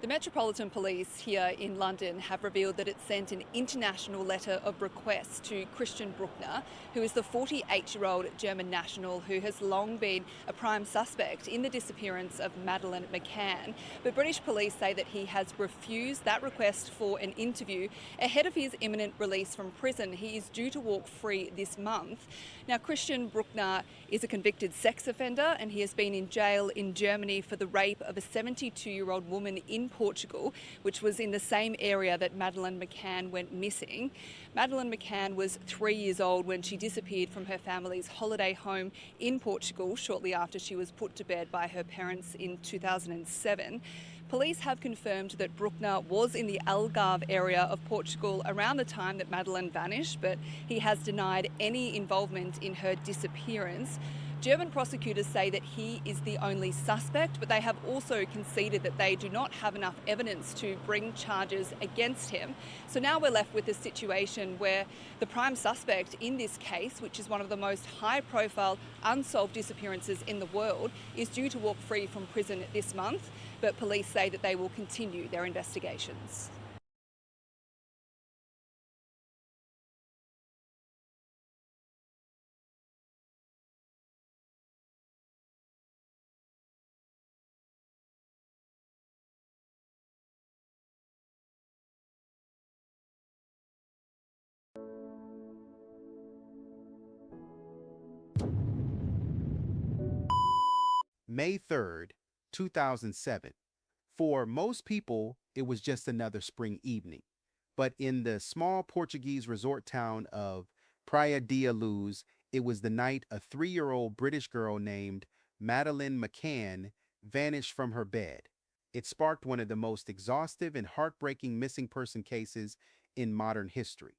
The Metropolitan Police here in London have revealed that it sent an international letter of request to Christian Bruckner, who is the 48-year-old German national who has long been a prime suspect in the disappearance of Madeleine McCann. But British police say that he has refused that request for an interview ahead of his imminent release from prison. He is due to walk free this month. Now, Christian Bruckner is a convicted sex offender and he has been in jail in Germany for the rape of a 72-year-old woman in Portugal, which was in the same area that Madeleine McCann went missing. Madeleine McCann was 3 years old when she disappeared from her family's holiday home in Portugal shortly after she was put to bed by her parents in 2007. Police have confirmed that Bruckner was in the Algarve area of Portugal around the time that Madeleine vanished, but he has denied any involvement in her disappearance. German prosecutors say that he is the only suspect, but they have also conceded that they do not have enough evidence to bring charges against him. So now we're left with a situation where the prime suspect in this case, which is one of the most high-profile unsolved disappearances in the world, is due to walk free from prison this month, but police say that they will continue their investigations. May 3rd, 2007. For most people, it was just another spring evening. But in the small Portuguese resort town of Praia da Luz, it was the night a 3-year-old British girl named Madeleine McCann vanished from her bed. It sparked one of the most exhaustive and heartbreaking missing person cases in modern history.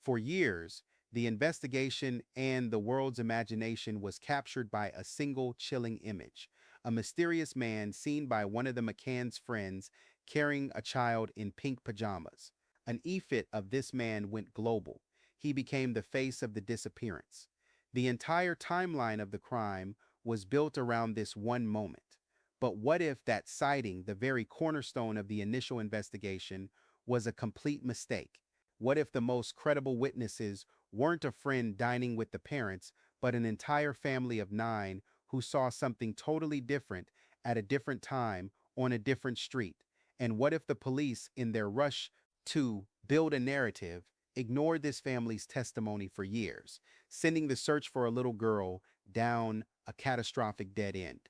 For years, the investigation and the world's imagination was captured by a single chilling image: a mysterious man seen by one of the McCann's friends carrying a child in pink pajamas. An effort of this man went global. He became the face of the disappearance. The entire timeline of the crime was built around this one moment. But what if that sighting, the very cornerstone of the initial investigation, was a complete mistake? What if the most credible witnesses weren't a friend dining with the parents, but an entire family of 9 who saw something totally different at a different time on a different street? And what if the police, in their rush to build a narrative, ignored this family's testimony for years, sending the search for a little girl down a catastrophic dead end?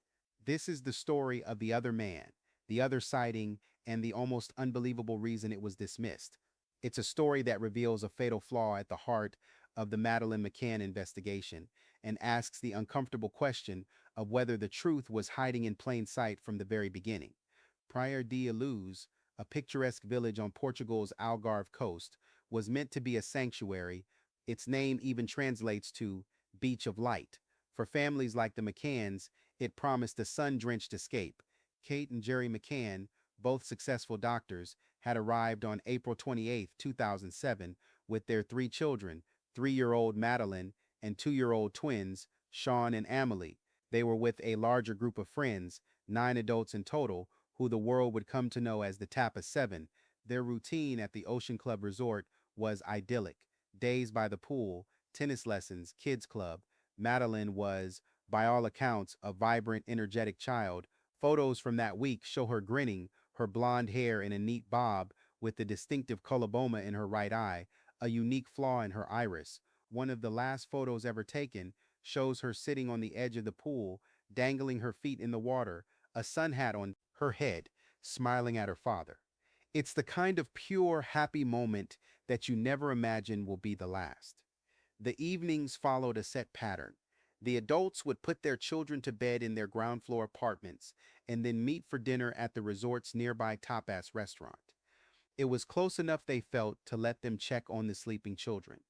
This is the story of the other man, the other sighting, and the almost unbelievable reason it was dismissed. It's a story that reveals a fatal flaw at the heart of the Madeleine McCann investigation and asks the uncomfortable question of whether the truth was hiding in plain sight from the very beginning. Praia da Luz, a picturesque village on Portugal's Algarve coast, was meant to be a sanctuary. Its name even translates to Beach of Light. For families like the McCanns, it promised a sun-drenched escape. Kate and Jerry McCann, both successful doctors, had arrived on April 28, 2007, with their 3 children, 3-year-old Madeleine and 2-year-old twins, Sean and Amelie. They were with a larger group of friends, 9 adults in total, who the world would come to know as the Tapa 7. Their routine at the Ocean Club Resort was idyllic. Days by the pool, tennis lessons, kids club. Madeleine was, by all accounts, a vibrant, energetic child. Photos from that week show her grinning, her blonde hair in a neat bob with the distinctive coloboma in her right eye, a unique flaw in her iris. One of the last photos ever taken shows her sitting on the edge of the pool, dangling her feet in the water, a sun hat on her head, smiling at her father. It's the kind of pure, happy moment that you never imagine will be the last. The evenings followed a set pattern. The adults would put their children to bed in their ground floor apartments and then meet for dinner at the resort's nearby tapas restaurant. It was close enough, they felt, to let them check on the sleeping children.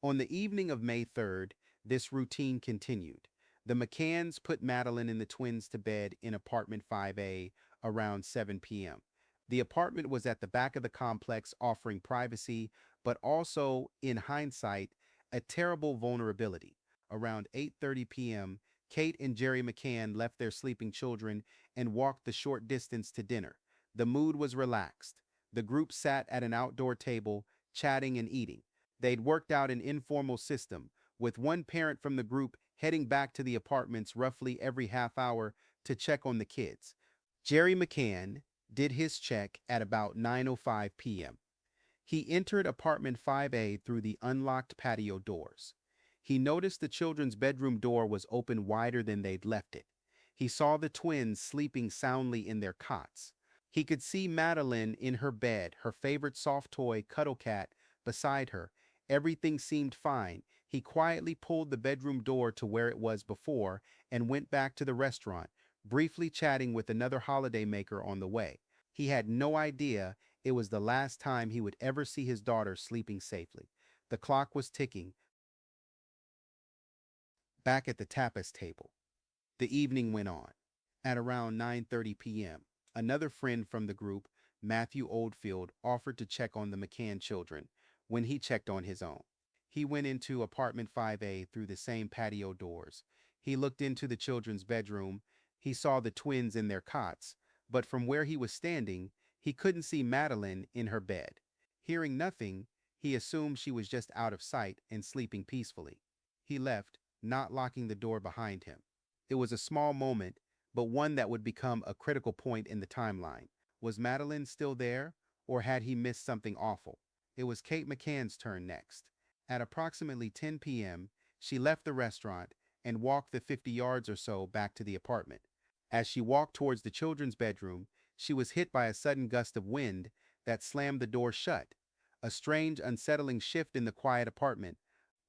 On the evening of May 3rd, this routine continued. The McCanns put Madeleine and the twins to bed in apartment 5A around 7 p.m. The apartment was at the back of the complex, offering privacy, but also, in hindsight, a terrible vulnerability. Around 8:30 p.m., Kate and Jerry McCann left their sleeping children and walked the short distance to dinner. The mood was relaxed. The group sat at an outdoor table, chatting and eating. They'd worked out an informal system, with one parent from the group heading back to the apartments roughly every half hour to check on the kids. Jerry McCann did his check at about 9:05 p.m. He entered apartment 5A through the unlocked patio doors. He noticed the children's bedroom door was open wider than they'd left it. He saw the twins sleeping soundly in their cots. He could see Madeleine in her bed, her favorite soft toy, Cuddle Cat, beside her. Everything seemed fine. He quietly pulled the bedroom door to where it was before and went back to the restaurant, briefly chatting with another holidaymaker on the way. He had no idea it was the last time he would ever see his daughter sleeping safely. The clock was ticking. Back at the tapas table, the evening went on. At around 9:30 p.m., another friend from the group, Matthew Oldfield, offered to check on the McCann children when he checked on his own. He went into apartment 5A through the same patio doors. He looked into the children's bedroom. He saw the twins in their cots, but from where he was standing, he couldn't see Madeleine in her bed. Hearing nothing, he assumed she was just out of sight and sleeping peacefully. He left, not locking the door behind him. It was a small moment, but one that would become a critical point in the timeline. Was Madeleine still there, or had he missed something awful? It was Kate McCann's turn next. At approximately 10 p.m., she left the restaurant and walked the 50 yards or so back to the apartment. As she walked towards the children's bedroom, she was hit by a sudden gust of wind that slammed the door shut, a strange, unsettling shift in the quiet apartment.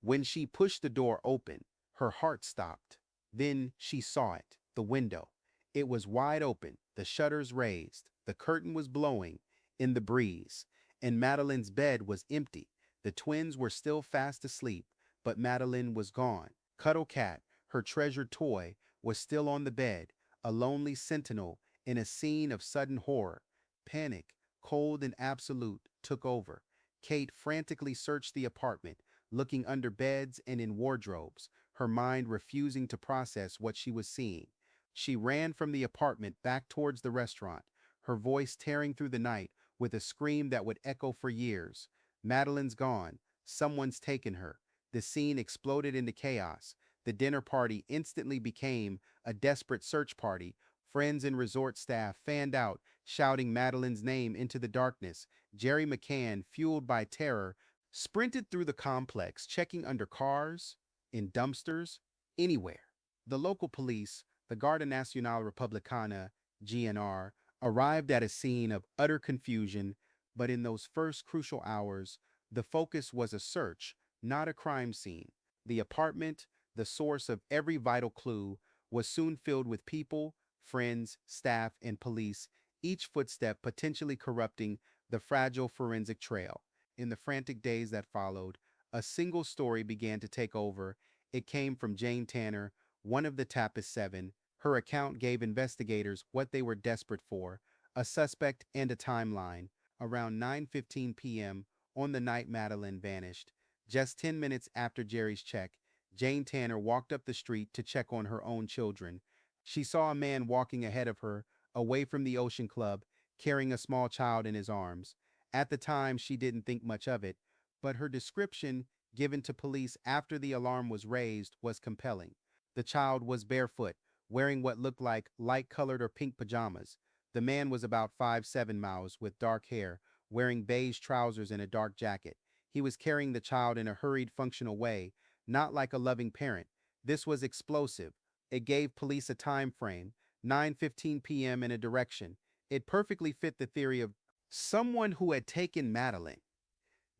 When she pushed the door open, her heart stopped. Then she saw it, the window. It was wide open, the shutters raised, the curtain was blowing in the breeze, and Madeleine's bed was empty. The twins were still fast asleep, but Madeleine was gone. Cuddle Cat, her treasured toy, was still on the bed, a lonely sentinel in a scene of sudden horror. Panic, cold and absolute, took over. Kate frantically searched the apartment, looking under beds and in wardrobes, her mind refusing to process what she was seeing. She ran from the apartment back towards the restaurant, her voice tearing through the night with a scream that would echo for years. Madeleine's gone. Someone's taken her. The scene exploded into chaos. The dinner party instantly became a desperate search party. Friends and resort staff fanned out, shouting Madeleine's name into the darkness. Jerry McCann, fueled by terror, sprinted through the complex, checking under cars, in dumpsters, anywhere. The local police, the Garda Nacional Republicana, GNR, arrived at a scene of utter confusion, but in those first crucial hours, the focus was a search, not a crime scene. The apartment, the source of every vital clue, was soon filled with people, friends, staff, and police, each footstep potentially corrupting the fragile forensic trail. In the frantic days that followed, a single story began to take over. It came from Jane Tanner, one of the Tapas Seven. Her account gave investigators what they were desperate for, a suspect and a timeline. Around 9:15 p.m. on the night Madeleine vanished, just 10 minutes after Jerry's check, Jane Tanner walked up the street to check on her own children. She saw a man walking ahead of her, away from the Ocean Club, carrying a small child in his arms. At the time, she didn't think much of it, but her description, given to police after the alarm was raised, was compelling. The child was barefoot, wearing what looked like light-colored or pink pajamas. The man was about 5'7" miles, with dark hair, wearing beige trousers and a dark jacket. He was carrying the child in a hurried, functional way, not like a loving parent. This was explosive. It gave police a time frame, 9:15 p.m. in a direction. It perfectly fit the theory of someone who had taken Madeleine.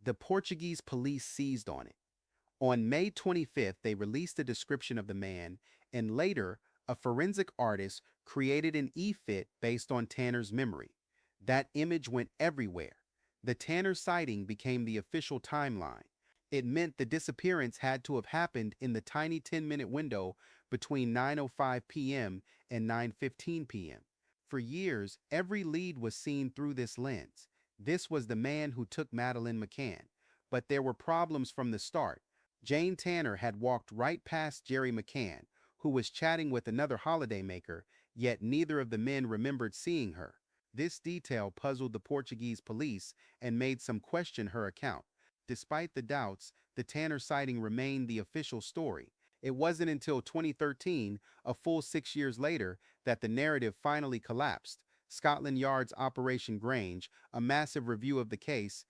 The Portuguese police seized on it. On May 25th, they released a description of the man, and later, a forensic artist created an e-fit based on Tanner's memory. That image went everywhere. The Tanner sighting became the official timeline. It meant the disappearance had to have happened in the tiny 10-minute window between 9:05 p.m. and 9:15 p.m. For years, every lead was seen through this lens. This was the man who took Madeleine McCann. But there were problems from the start. Jane Tanner had walked right past Jerry McCann, who was chatting with another holidaymaker, yet neither of the men remembered seeing her. This detail puzzled the Portuguese police and made some question her account. Despite the doubts, the Tanner sighting remained the official story. It wasn't until 2013, a full 6 years later, that the narrative finally collapsed. Scotland Yard's Operation Grange, a massive review of the case,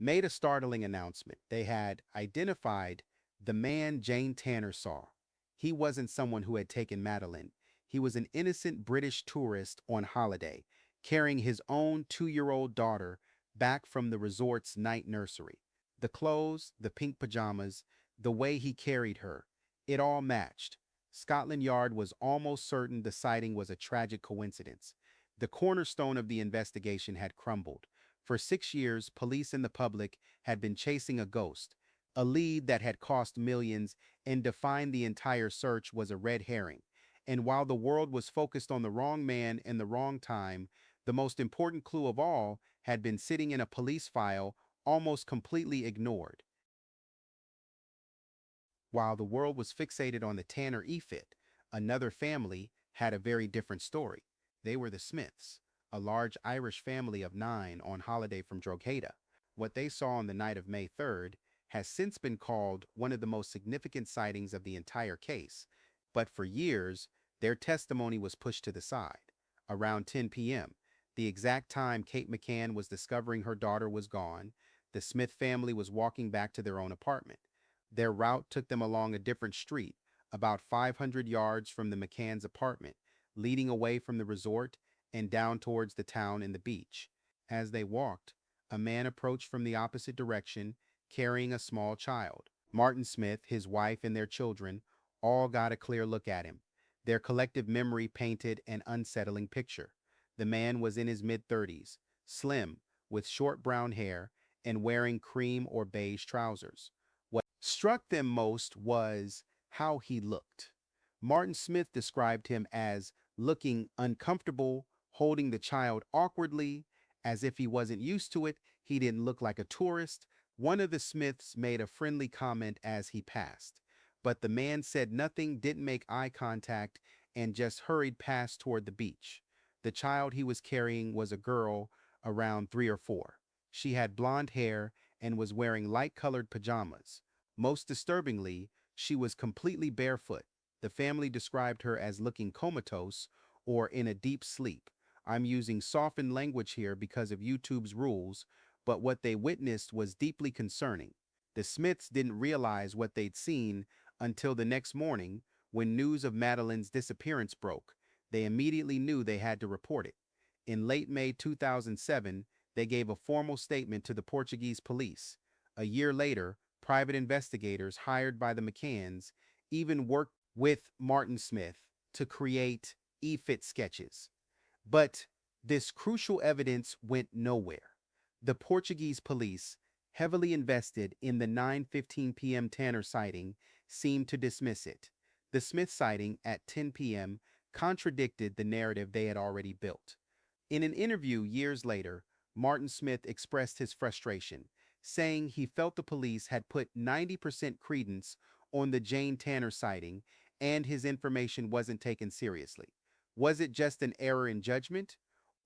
made a startling announcement. They had identified the man Jane Tanner saw. He wasn't someone who had taken Madeleine. He was an innocent British tourist on holiday, carrying his own 2-year-old daughter back from the resort's night nursery. The clothes, the pink pajamas, the way he carried her, it all matched. Scotland Yard was almost certain the sighting was a tragic coincidence. The cornerstone of the investigation had crumbled. For 6 years, police and the public had been chasing a ghost. A lead that had cost millions and defined the entire search was a red herring. And while the world was focused on the wrong man and the wrong time, the most important clue of all had been sitting in a police file, almost completely ignored. While the world was fixated on the Tanner EFIT, another family had a very different story. They were the Smiths, a large Irish family of 9 on holiday from Drogheda. What they saw on the night of May 3rd has since been called one of the most significant sightings of the entire case, but for years, their testimony was pushed to the side. Around 10 p.m., the exact time Kate McCann was discovering her daughter was gone, the Smith family was walking back to their own apartment. Their route took them along a different street, about 500 yards from the McCann's apartment, leading away from the resort and down towards the town and the beach. As they walked, a man approached from the opposite direction, carrying a small child. Martin Smith, his wife, and their children all got a clear look at him. Their collective memory painted an unsettling picture. The man was in his mid-30s, slim, with short brown hair, and wearing cream or beige trousers. What struck them most was how he looked. Martin Smith described him as looking uncomfortable, holding the child awkwardly, as if he wasn't used to it. He didn't look like a tourist. One of the Smiths made a friendly comment as he passed, but the man said nothing, didn't make eye contact, and just hurried past toward the beach. The child he was carrying was a girl around 3 or 4. She had blonde hair and was wearing light-colored pajamas. Most disturbingly, she was completely barefoot. The family described her as looking comatose or in a deep sleep. I'm using softened language here because of YouTube's rules, but what they witnessed was deeply concerning. The Smiths didn't realize what they'd seen until the next morning when news of Madeleine's disappearance broke. They immediately knew they had to report it. In late May 2007, they gave a formal statement to the Portuguese police. A year later, private investigators hired by the McCanns even worked with Martin Smith to create EFIT sketches. But this crucial evidence went nowhere. The Portuguese police, heavily invested in the 9:15 p.m. Tanner sighting, seemed to dismiss it. The Smith sighting at 10 p.m. contradicted the narrative they had already built. In an interview years later, Martin Smith expressed his frustration, saying he felt the police had put 90% credence on the Jane Tanner sighting and his information wasn't taken seriously. Was it just an error in judgment,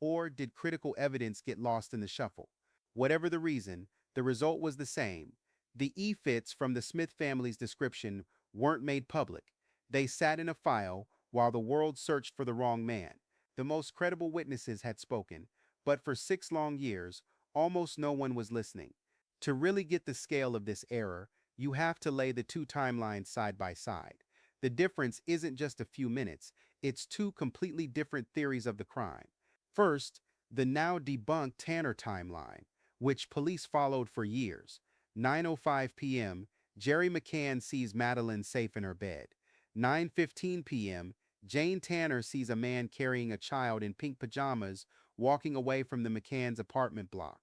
or did critical evidence get lost in the shuffle? Whatever the reason, the result was the same. The EFITs from the Smith family's description weren't made public. They sat in a file while the world searched for the wrong man. The most credible witnesses had spoken, but for 6 long years, almost no one was listening. To really get the scale of this error, you have to lay the 2 timelines side by side. The difference isn't just a few minutes, it's 2 completely different theories of the crime. First, the now debunked Tanner timeline, which police followed for years. 9:05 p.m., Jerry McCann sees Madeleine safe in her bed. 9:15 p.m., Jane Tanner sees a man carrying a child in pink pajamas walking away from the McCann's apartment block.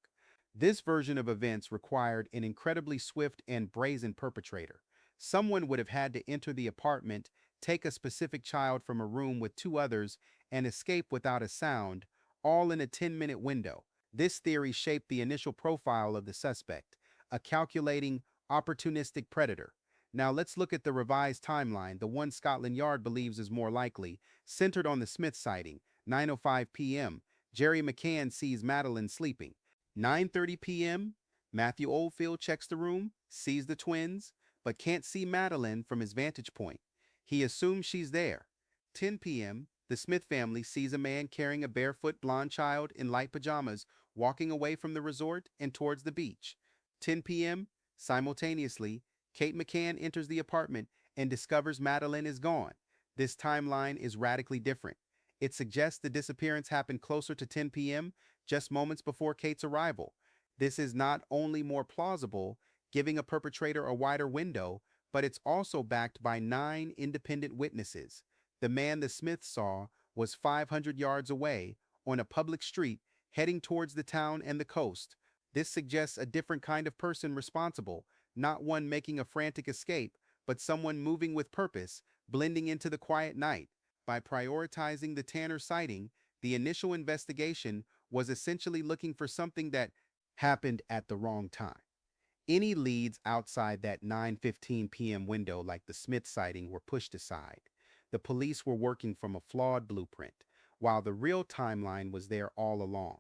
This version of events required an incredibly swift and brazen perpetrator. Someone would have had to enter the apartment, take a specific child from a room with 2 others, and escape without a sound, all in a 10-minute window. This theory shaped the initial profile of the suspect, a calculating, opportunistic predator. Now let's look at the revised timeline, the one Scotland Yard believes is more likely, centered on the Smith sighting, 9:05 p.m. Jerry McCann sees Madeleine sleeping. 9:30 p.m., Matthew Oldfield checks the room, sees the twins, but can't see Madeleine from his vantage point. He assumes she's there. 10 p.m., the Smith family sees a man carrying a barefoot blonde child in light pajamas walking away from the resort and towards the beach. 10 p.m., simultaneously, Kate McCann enters the apartment and discovers Madeleine is gone. This timeline is radically different. It suggests the disappearance happened closer to 10 p.m., just moments before Kate's arrival. This is not only more plausible, giving a perpetrator a wider window, but it's also backed by 9 independent witnesses. The man the Smiths saw was 500 yards away on a public street heading towards the town and the coast. This suggests a different kind of person responsible, not one making a frantic escape, but someone moving with purpose, blending into the quiet night. By prioritizing the Tanner sighting, the initial investigation was essentially looking for something that happened at the wrong time. Any leads outside that 9:15 p.m. window, like the Smith sighting, were pushed aside. The police were working from a flawed blueprint, while the real timeline was there all along.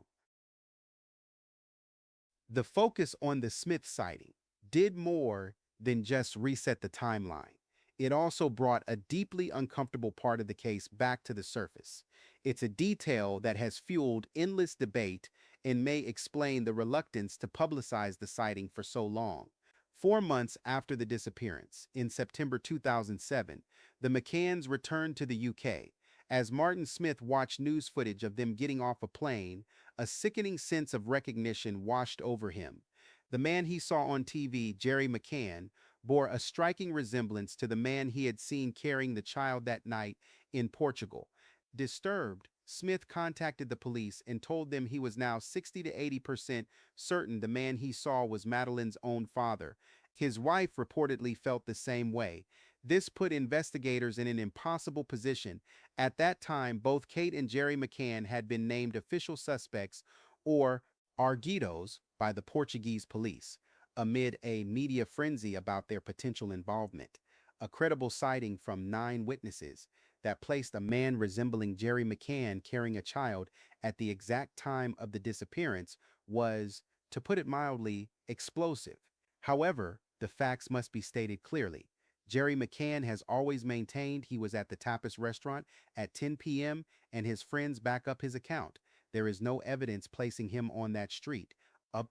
The focus on the Smith sighting did more than just reset the timeline. It also brought a deeply uncomfortable part of the case back to the surface. It's a detail that has fueled endless debate and may explain the reluctance to publicize the sighting for so long. 4 months after the disappearance, in September 2007, the McCanns returned to the UK. As Martin Smith watched news footage of them getting off a plane, a sickening sense of recognition washed over him. The man he saw on TV, Jerry McCann, bore a striking resemblance to the man he had seen carrying the child that night in Portugal. Disturbed, Smith contacted the police and told them he was now 60 to 80% certain the man he saw was Madeleine's own father. His wife reportedly felt the same way. This put investigators in an impossible position. At that time, both Kate and Jerry McCann had been named official suspects, or arguidos, by the Portuguese police, amid a media frenzy about their potential involvement. A credible sighting from 9 witnesses that placed a man resembling Jerry McCann carrying a child at the exact time of the disappearance was, to put it mildly, explosive. However, the facts must be stated clearly. Jerry McCann has always maintained he was at the Tapas restaurant at 10 p.m. and his friends back up his account. There is no evidence placing him on that street.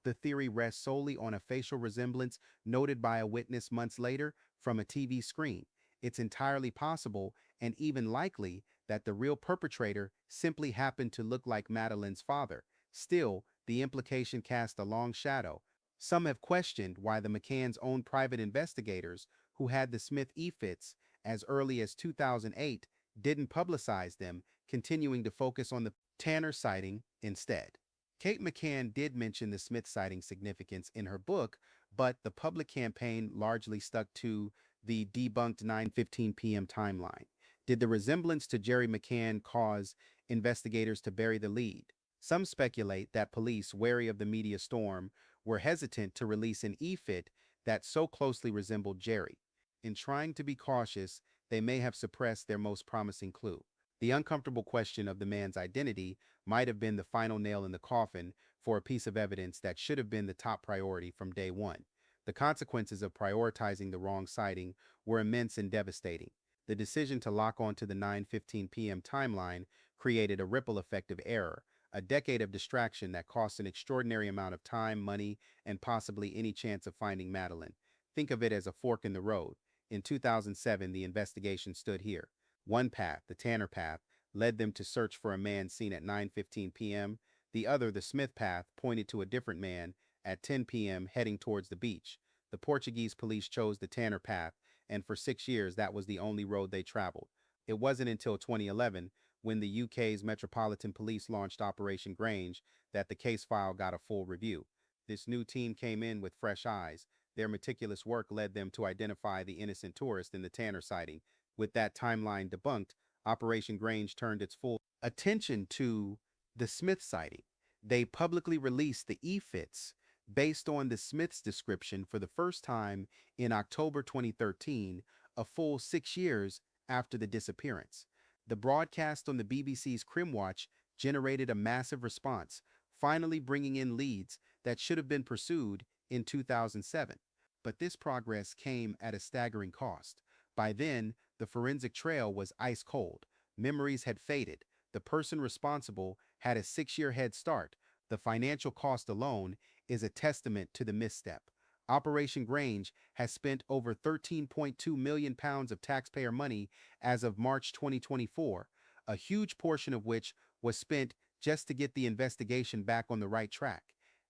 The theory rests solely on a facial resemblance noted by a witness months later from a TV screen. It's entirely possible and even likely that the real perpetrator simply happened to look like Madeleine's father. Still, the implication casts a long shadow. Some have questioned why the McCann's own private investigators, who had the Smith e-fits as early as 2008, didn't publicize them, continuing to focus on the Tanner sighting instead. Kate McCann did mention the Smith sighting significance in her book, but the public campaign largely stuck to the debunked 9:15 p.m. timeline. Did the resemblance to Jerry McCann cause investigators to bury the lead? Some speculate that police, wary of the media storm, were hesitant to release an e-fit that so closely resembled Jerry. In trying to be cautious, they may have suppressed their most promising clue. The uncomfortable question of the man's identity might have been the final nail in the coffin for a piece of evidence that should have been the top priority from day one. The consequences of prioritizing the wrong sighting were immense and devastating. The decision to lock onto the 9:15 p.m. timeline created a ripple effect of error, a decade of distraction that cost an extraordinary amount of time, money, and possibly any chance of finding Madeleine. Think of it as a fork in the road. In 2007, the investigation stood here. One path, the Tanner path, led them to search for a man seen at 9:15 p.m. The other, the Smith path, pointed to a different man at 10 p.m. heading towards the beach. The Portuguese police chose the Tanner path, and for 6 years that was the only road they traveled. It wasn't until 2011, when the UK's Metropolitan Police launched Operation Grange, that the case file got a full review. This new team came in with fresh eyes. Their meticulous work led them to identify the innocent tourist in the Tanner sighting. With that timeline debunked, Operation Grange turned its full attention to the Smith sighting. They publicly released the e-fits based on the Smith's description for the first time in October 2013, a full 6 years after the disappearance. The broadcast on the BBC's Crimwatch generated a massive response, finally bringing in leads that should have been pursued in 2007. But this progress came at a staggering cost. By then, the forensic trail was ice cold. Memories had faded. The person responsible had a 6-year head start. The financial cost alone is a testament to the misstep. Operation Grange has spent over 13.2 million pounds of taxpayer money as of March 2024, a huge portion of which was spent just to get the investigation back on the right track.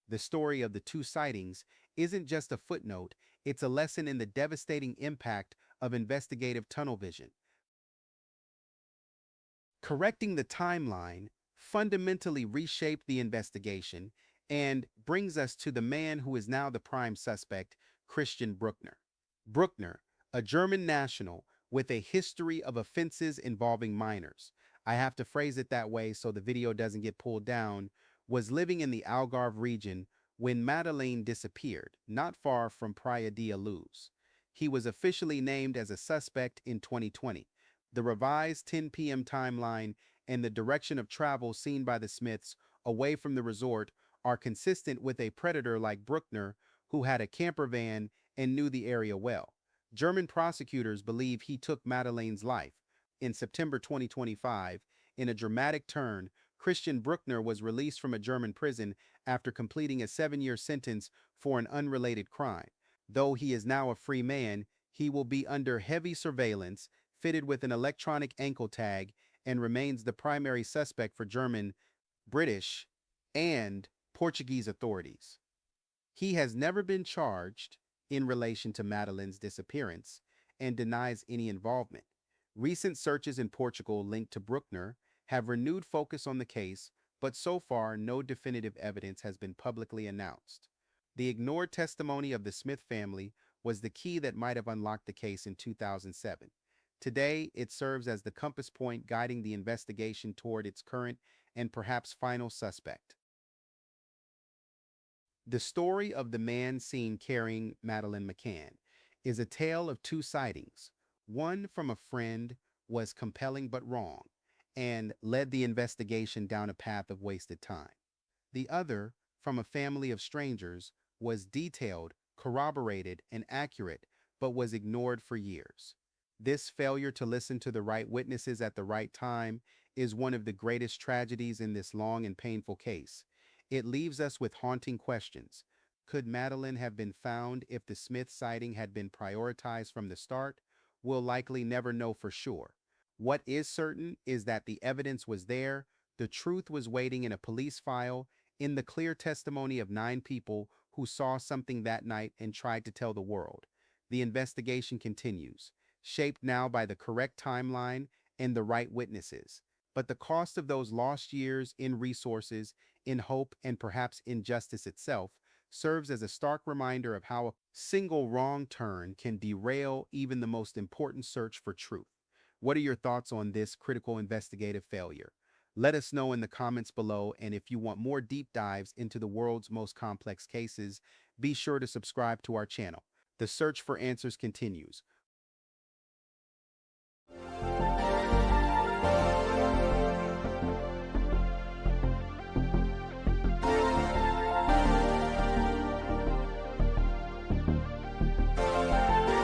The story of the two sightings isn't just a footnote, it's a lesson in the devastating impact of investigative tunnel vision. Correcting the timeline fundamentally reshaped the investigation and brings us to the man who is now the prime suspect, Christian Bruckner. Bruckner, a German national with a history of offenses involving minors, I have to phrase it that way so the video doesn't get pulled down, was living in the Algarve region when Madeleine disappeared, not far from Praia da Luz. He was officially named as a suspect in 2020. The revised 10 p.m. timeline and the direction of travel seen by the Smiths away from the resort are consistent with a predator like Bruckner, who had a camper van and knew the area well. German prosecutors believe he took Madeleine's life. In September 2025, in a dramatic turn, Christian Bruckner was released from a German prison after completing a 7-year sentence for an unrelated crime. Though he is now a free man, he will be under heavy surveillance, fitted with an electronic ankle tag, and remains the primary suspect for German, British, and Portuguese authorities. He has never been charged in relation to Madeleine's disappearance and denies any involvement. Recent searches in Portugal linked to Bruckner have renewed focus on the case, but so far no definitive evidence has been publicly announced. The ignored testimony of the Smith family was the key that might have unlocked the case in 2007. Today, it serves as the compass point guiding the investigation toward its current and perhaps final suspect. The story of the man seen carrying Madeleine McCann is a tale of two sightings. One from a friend was compelling but wrong and led the investigation down a path of wasted time. The other, from a family of strangers, was detailed, corroborated, and accurate, but was ignored for years. This failure to listen to the right witnesses at the right time is one of the greatest tragedies in this long and painful case. It leaves us with haunting questions. Could Madeleine have been found if the Smith sighting had been prioritized from the start? We'll likely never know for sure. What is certain is that the evidence was there, the truth was waiting in a police file, in the clear testimony of 9 people who saw something that night and tried to tell the world. The investigation continues, shaped now by the correct timeline and the right witnesses. But the cost of those lost years in resources, in hope, and perhaps injustice itself serves as a stark reminder of how a single wrong turn can derail even the most important search for truth. What are your thoughts on this critical investigative failure? Let us know in the comments below, and if you want more deep dives into the world's most complex cases, be sure to subscribe to our channel. The search for answers continues.